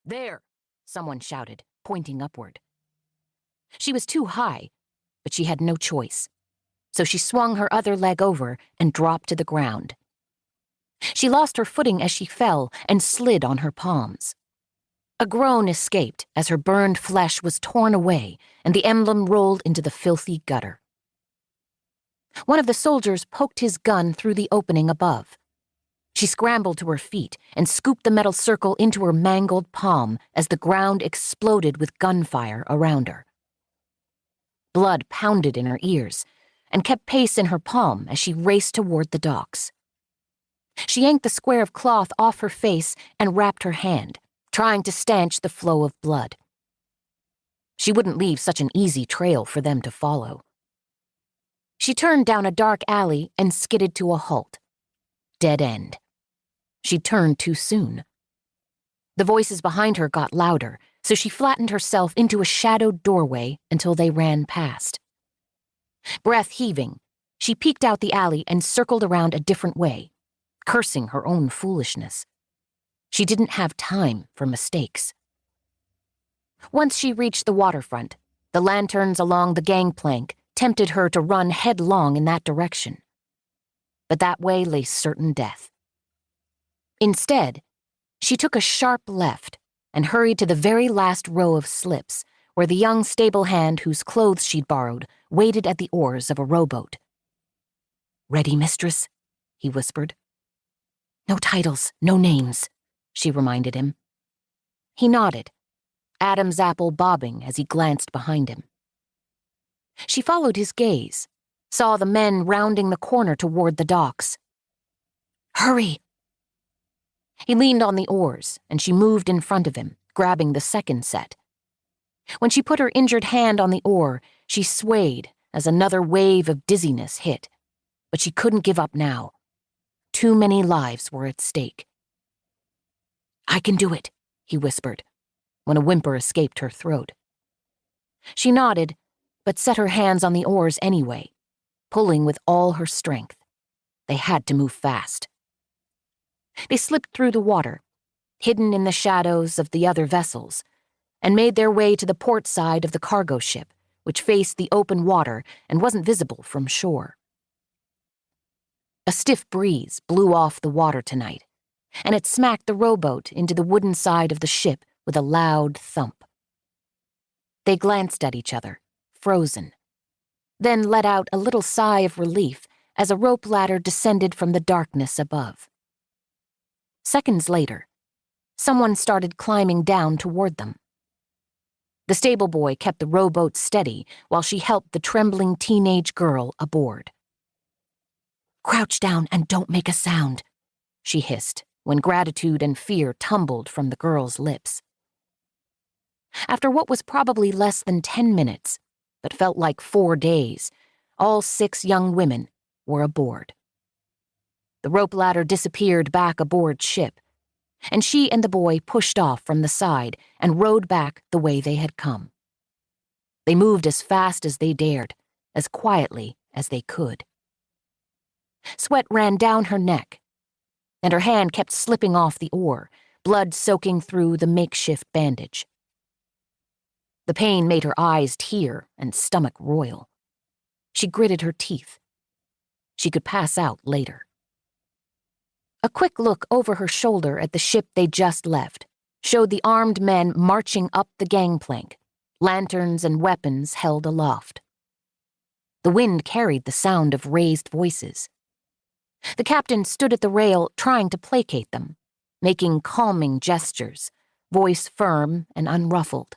"There!" someone shouted, pointing upward. She was too high, but she had no choice, so she swung her other leg over and dropped to the ground. She lost her footing as she fell and slid on her palms. A groan escaped as her burned flesh was torn away and the emblem rolled into the filthy gutter. One of the soldiers poked his gun through the opening above. She scrambled to her feet and scooped the metal circle into her mangled palm as the ground exploded with gunfire around her. Blood pounded in her ears and kept pace in her palm as she raced toward the docks. She yanked the square of cloth off her face and wrapped her hand, trying to stanch the flow of blood. She wouldn't leave such an easy trail for them to follow. She turned down a dark alley and skidded to a halt. Dead end. She turned too soon. The voices behind her got louder, so she flattened herself into a shadowed doorway until they ran past. Breath heaving, she peeked out the alley and circled around a different way, cursing her own foolishness. She didn't have time for mistakes. Once she reached the waterfront, the lanterns along the gangplank tempted her to run headlong in that direction. But that way lay certain death. Instead, she took a sharp left and hurried to the very last row of slips, where the young stable hand whose clothes she'd borrowed waited at the oars of a rowboat. "Ready, mistress?" he whispered. "No titles, no names," she reminded him. He nodded, Adam's apple bobbing as he glanced behind him. She followed his gaze, saw the men rounding the corner toward the docks. "Hurry!" He leaned on the oars, and she moved in front of him, grabbing the second set. When she put her injured hand on the oar, she swayed as another wave of dizziness hit. But she couldn't give up now. Too many lives were at stake. "I can do it," he whispered, when a whimper escaped her throat. She nodded, but set her hands on the oars anyway, pulling with all her strength. They had to move fast. They slipped through the water, hidden in the shadows of the other vessels, and made their way to the port side of the cargo ship, which faced the open water and wasn't visible from shore. A stiff breeze blew off the water tonight, and it smacked the rowboat into the wooden side of the ship with a loud thump. They glanced at each other, frozen, then let out a little sigh of relief as a rope ladder descended from the darkness above. Seconds later, someone started climbing down toward them. The stable boy kept the rowboat steady while she helped the trembling teenage girl aboard. "Crouch down and don't make a sound," she hissed when gratitude and fear tumbled from the girl's lips. After what was probably less than 10 minutes, but felt like 4 days, all 6 young women were aboard. The rope ladder disappeared back aboard ship, and she and the boy pushed off from the side and rowed back the way they had come. They moved as fast as they dared, as quietly as they could. Sweat ran down her neck, and her hand kept slipping off the oar, blood soaking through the makeshift bandage. The pain made her eyes tear and stomach roil. She gritted her teeth. She could pass out later. A quick look over her shoulder at the ship they just left showed the armed men marching up the gangplank, lanterns and weapons held aloft. The wind carried the sound of raised voices. The captain stood at the rail trying to placate them, making calming gestures, voice firm and unruffled.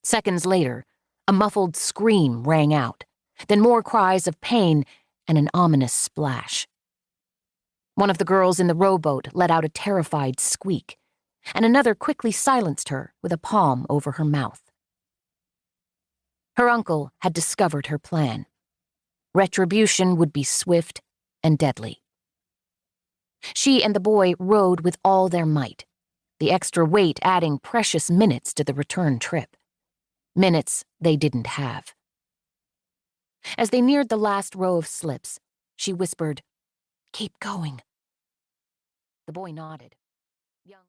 Seconds later, a muffled scream rang out, then more cries of pain and an ominous splash. One of the girls in the rowboat let out a terrified squeak, and another quickly silenced her with a palm over her mouth. Her uncle had discovered her plan. Retribution would be swift and deadly. She and the boy rowed with all their might, the extra weight adding precious minutes to the return trip. Minutes they didn't have. As they neared the last row of slips, she whispered, "Keep going." The boy nodded.